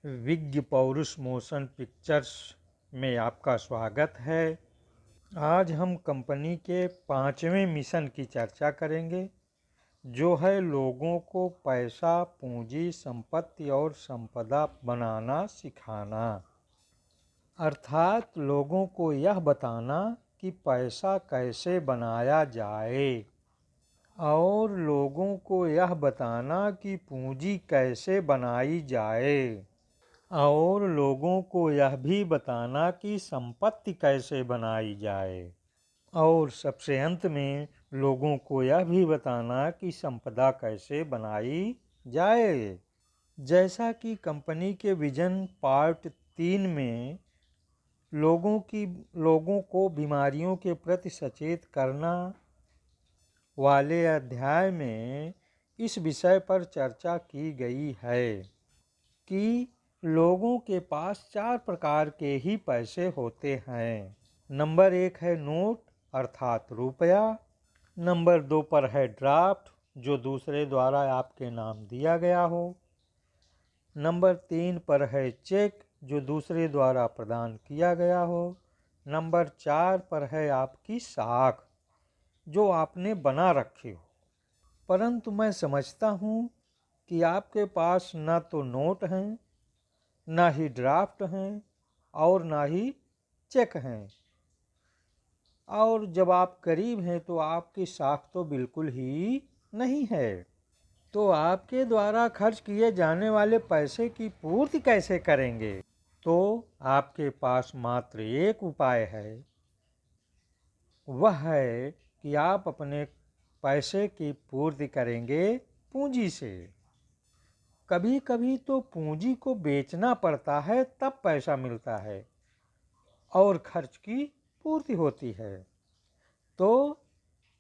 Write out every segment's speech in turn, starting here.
विज्ञ पौरुष motion pictures में आपका स्वागत है। आज हम कंपनी के 5वें मिशन की चर्चा करेंगे, जो है लोगों को पैसा, पूंजी, संपत्ति और संपदा बनाना सिखाना। अर्थात लोगों को यह बताना कि पैसा कैसे बनाया जाए और लोगों को यह बताना कि पूंजी कैसे बनाई जाए और लोगों को यह भी बताना कि संपत्ति कैसे बनाई जाए और सबसे अंत में लोगों को यह भी बताना कि संपदा कैसे बनाई जाए। जैसा कि कंपनी के विजन पार्ट 3 में लोगों को बीमारियों के प्रति सचेत करना वाले अध्याय में इस विषय पर चर्चा की गई है कि लोगों के पास 4 प्रकार के ही पैसे होते हैं। नंबर 1 है नोट अर्थात रुपया। नंबर 2 पर है ड्राफ्ट, जो दूसरे द्वारा आपके नाम दिया गया हो। नंबर 3 पर है चेक, जो दूसरे द्वारा प्रदान किया गया हो। नंबर 4 पर है आपकी साख, जो आपने बना रखी हो। परंतु मैं समझता हूँ कि आपके पास न तो नोट हैं, ना ही ड्राफ्ट हैं और ना ही चेक हैं, और जब आप करीब हैं तो आपकी साख तो बिल्कुल ही नहीं है। तो आपके द्वारा खर्च किए जाने वाले पैसे की पूर्ति कैसे करेंगे? तो आपके पास मात्र एक उपाय है, वह है कि आप अपने पैसे की पूर्ति करेंगे पूंजी से। कभी कभी तो पूंजी को बेचना पड़ता है, तब पैसा मिलता है और खर्च की पूर्ति होती है। तो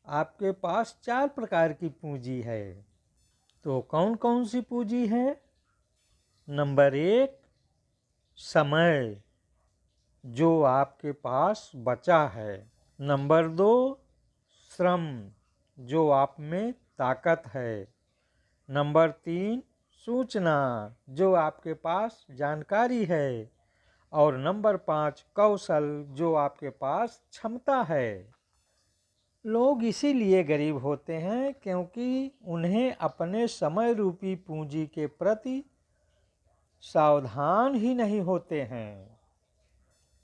आपके पास 4 प्रकार की पूंजी है। तो कौन कौन सी पूंजी है? नंबर 1 समय, जो आपके पास बचा है। नंबर 2 श्रम, जो आप में ताकत है। नंबर 3 सूचना, जो आपके पास जानकारी है। और नंबर 5 कौशल, जो आपके पास क्षमता है। लोग इसीलिए गरीब होते हैं क्योंकि उन्हें अपने समय रूपी पूंजी के प्रति सावधान ही नहीं होते हैं।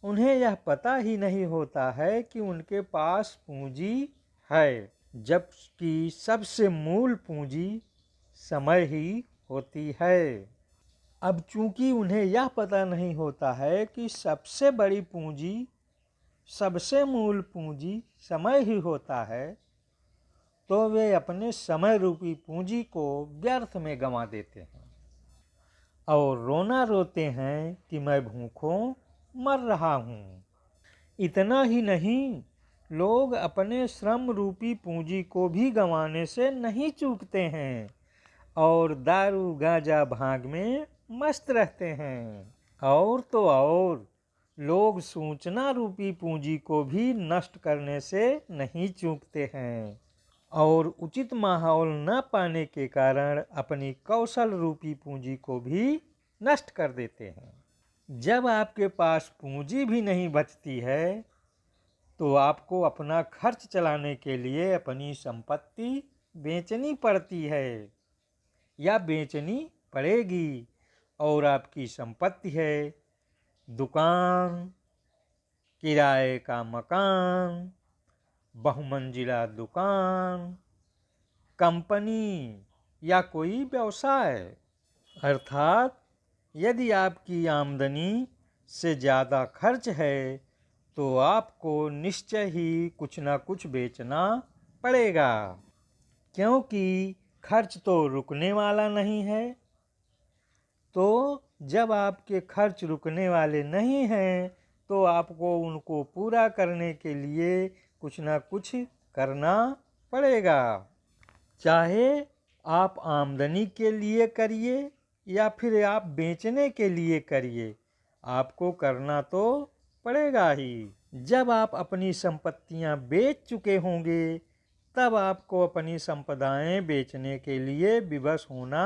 उन्हें यह पता ही नहीं होता है कि उनके पास पूंजी है, जबकि सबसे मूल पूंजी समय ही होती है। अब चूंकि उन्हें यह पता नहीं होता है कि सबसे बड़ी पूंजी, सबसे मूल पूंजी समय ही होता है, तो वे अपने समय रूपी पूंजी को व्यर्थ में गंवा देते हैं और रोना रोते हैं कि मैं भूखों मर रहा हूँ। इतना ही नहीं, लोग अपने श्रम रूपी पूंजी को भी गंवाने से नहीं चूकते हैं और दारू गांजा भांग में मस्त रहते हैं। और तो और लोग सूचना रूपी पूंजी को भी नष्ट करने से नहीं चूकते हैं और उचित माहौल न पाने के कारण अपनी कौशल रूपी पूंजी को भी नष्ट कर देते हैं। जब आपके पास पूंजी भी नहीं बचती है, तो आपको अपना खर्च चलाने के लिए अपनी संपत्ति बेचनी पड़ती है या बेचनी पड़ेगी। और आपकी संपत्ति है दुकान, किराए का मकान, बहुमंजिला दुकान, कंपनी या कोई व्यवसाय। अर्थात यदि आपकी आमदनी से ज़्यादा खर्च है, तो आपको निश्चय ही कुछ ना कुछ बेचना पड़ेगा, क्योंकि खर्च तो रुकने वाला नहीं है। तो जब आपके खर्च रुकने वाले नहीं हैं, तो आपको उनको पूरा करने के लिए कुछ ना कुछ करना पड़ेगा। चाहे आप आमदनी के लिए करिए या फिर आप बेचने के लिए करिए, आपको करना तो पड़ेगा ही। जब आप अपनी संपत्तियां बेच चुके होंगे, तब आपको अपनी संपदाएं बेचने के लिए विवश होना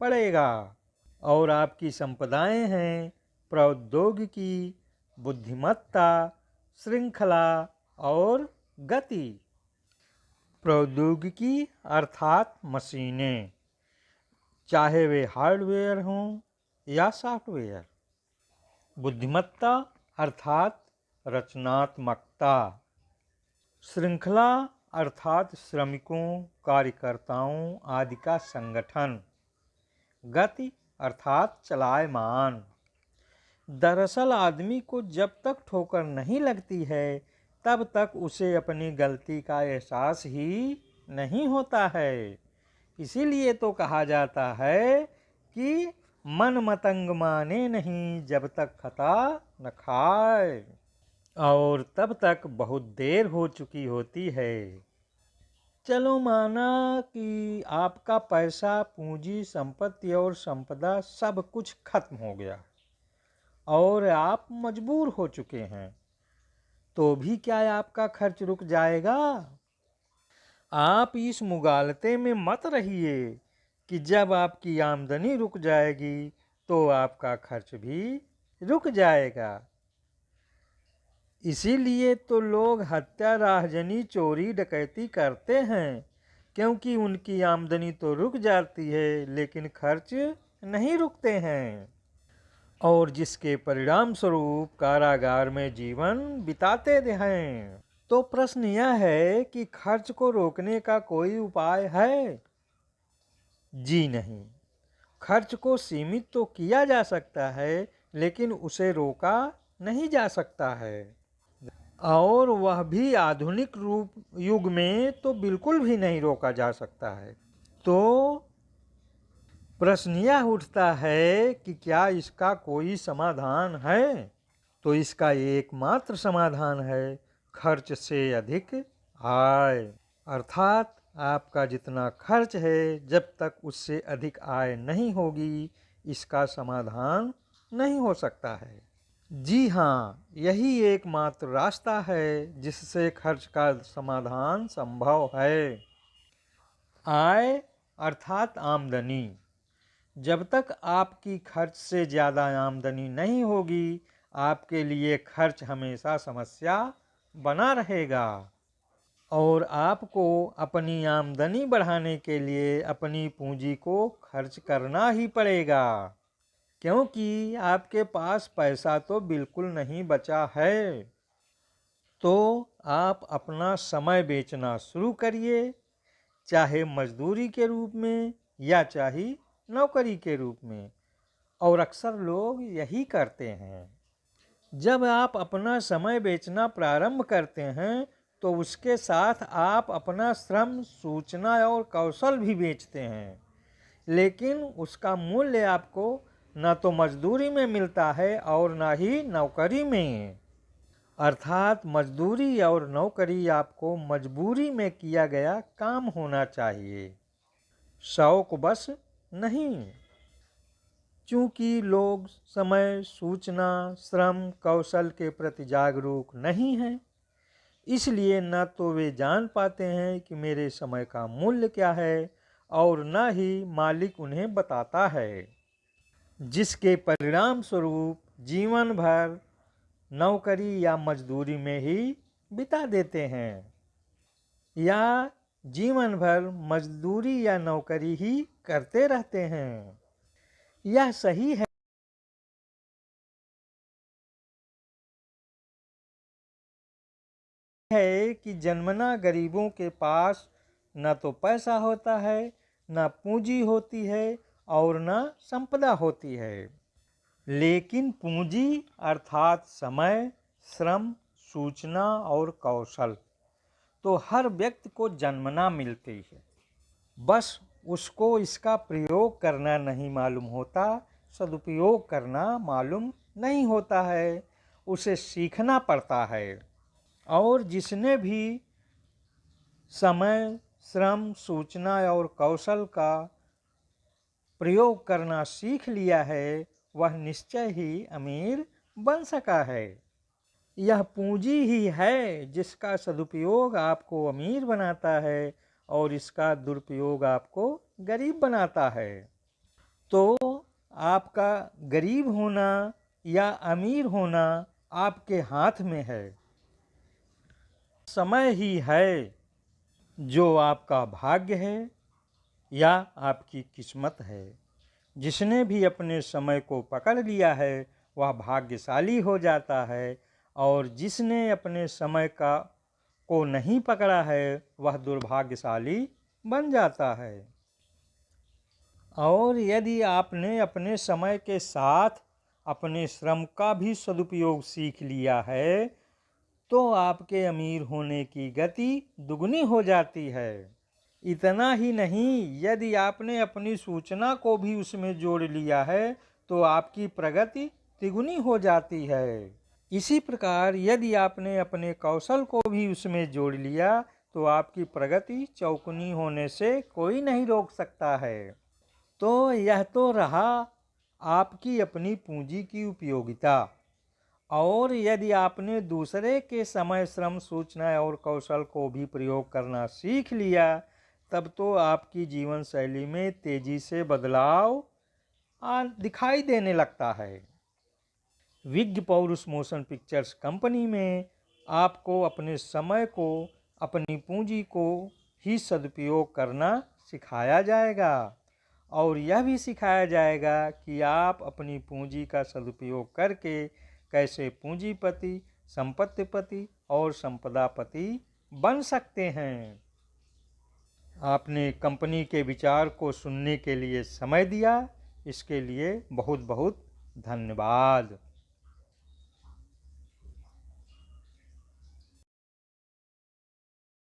पड़ेगा। और आपकी संपदाएं हैं प्रौद्योगिकी, बुद्धिमत्ता, श्रृंखला और गति। प्रौद्योगिकी अर्थात मशीनें, चाहे वे हार्डवेयर हों या सॉफ्टवेयर। बुद्धिमत्ता अर्थात रचनात्मकता। श्रृंखला अर्थात श्रमिकों, कार्यकर्ताओं आदि का संगठन। गति अर्थात चलायमान। दरअसल आदमी को जब तक ठोकर नहीं लगती है तब तक उसे अपनी गलती का एहसास ही नहीं होता है। इसीलिए तो कहा जाता है कि मन मतंग माने नहीं जब तक खता न खाए, और तब तक बहुत देर हो चुकी होती है। चलो माना कि आपका पैसा, पूंजी, संपत्ति और संपदा सब कुछ खत्म हो गया और आप मजबूर हो चुके हैं, तो भी क्या आपका खर्च रुक जाएगा? आप इस मुगालते में मत रहिए कि जब आपकी आमदनी रुक जाएगी तो आपका खर्च भी रुक जाएगा। इसीलिए तो लोग हत्या, राहजनी, चोरी, डकैती करते हैं, क्योंकि उनकी आमदनी तो रुक जाती है लेकिन खर्च नहीं रुकते हैं, और जिसके परिणाम स्वरूप कारागार में जीवन बिताते हैं। तो प्रश्न यह है कि खर्च को रोकने का कोई उपाय है? जी नहीं। खर्च को सीमित तो किया जा सकता है लेकिन उसे रोका नहीं जा सकता है, और वह भी आधुनिक युग में तो बिल्कुल भी नहीं रोका जा सकता है। तो प्रश्न यह उठता है कि क्या इसका कोई समाधान है? तो इसका एकमात्र समाधान है खर्च से अधिक आय। अर्थात आपका जितना खर्च है जब तक उससे अधिक आय नहीं होगी, इसका समाधान नहीं हो सकता है। जी हाँ, यही एकमात्र रास्ता है जिससे खर्च का समाधान संभव है। आय अर्थात आमदनी। जब तक आपकी खर्च से ज़्यादा आमदनी नहीं होगी, आपके लिए खर्च हमेशा समस्या बना रहेगा, और आपको अपनी आमदनी बढ़ाने के लिए अपनी पूंजी को खर्च करना ही पड़ेगा, क्योंकि आपके पास पैसा तो बिल्कुल नहीं बचा है। तो आप अपना समय बेचना शुरू करिए, चाहे मजदूरी के रूप में या चाहे नौकरी के रूप में, और अक्सर लोग यही करते हैं। जब आप अपना समय बेचना प्रारंभ करते हैं तो उसके साथ आप अपना श्रम, सूचना और कौशल भी बेचते हैं, लेकिन उसका मूल्य आपको न तो मजदूरी में मिलता है और न ही नौकरी में। अर्थात मजदूरी और नौकरी आपको मजबूरी में किया गया काम होना चाहिए, शौक बस नहीं। चूँकि लोग समय, सूचना, श्रम, कौशल के प्रति जागरूक नहीं हैं, इसलिए न तो वे जान पाते हैं कि मेरे समय का मूल्य क्या है, और न ही मालिक उन्हें बताता है, जिसके परिणाम स्वरूप जीवन भर नौकरी या मजदूरी में ही बिता देते हैं, या जीवन भर मजदूरी या नौकरी ही करते रहते हैं। यह सही है कि जन्मना गरीबों के पास न तो पैसा होता है, न पूंजी होती है और न संपदा होती है, लेकिन पूंजी अर्थात समय, श्रम, सूचना और कौशल तो हर व्यक्ति को जन्मना मिलती है। बस उसको इसका प्रयोग करना नहीं मालूम होता, सदुपयोग करना मालूम नहीं होता है, उसे सीखना पड़ता है। और जिसने भी समय, श्रम, सूचना और कौशल का प्रयोग करना सीख लिया है, वह निश्चय ही अमीर बन सका है। यह पूंजी ही है जिसका सदुपयोग आपको अमीर बनाता है और इसका दुरुपयोग आपको गरीब बनाता है। तो आपका गरीब होना या अमीर होना आपके हाथ में है। समय ही है जो आपका भाग्य है या आपकी किस्मत है। जिसने भी अपने समय को पकड़ लिया है वह भाग्यशाली हो जाता है, और जिसने अपने समय को नहीं पकड़ा है वह दुर्भाग्यशाली बन जाता है। और यदि आपने अपने समय के साथ अपने श्रम का भी सदुपयोग सीख लिया है तो आपके अमीर होने की गति दुगनी हो जाती है। इतना ही नहीं, यदि आपने अपनी सूचना को भी उसमें जोड़ लिया है तो आपकी प्रगति तिगुनी हो जाती है। इसी प्रकार यदि आपने अपने कौशल को भी उसमें जोड़ लिया तो आपकी प्रगति चौगुनी होने से कोई नहीं रोक सकता है। तो यह तो रहा आपकी अपनी पूंजी की उपयोगिता। और यदि आपने दूसरे के समय, श्रम, सूचना और कौशल को भी प्रयोग करना सीख लिया तब तो आपकी जीवन शैली में तेजी से बदलाव दिखाई देने लगता है। विज्ञ पौरुष मोशन पिक्चर्स कंपनी में आपको अपने समय को, अपनी पूंजी को ही सदुपयोग करना सिखाया जाएगा, और यह भी सिखाया जाएगा कि आप अपनी पूंजी का सदुपयोग करके कैसे पूंजीपति, संपत्तिपति और संपदापति बन सकते हैं। आपने कंपनी के विचार को सुनने के लिए समय दिया, इसके लिए बहुत बहुत धन्यवाद।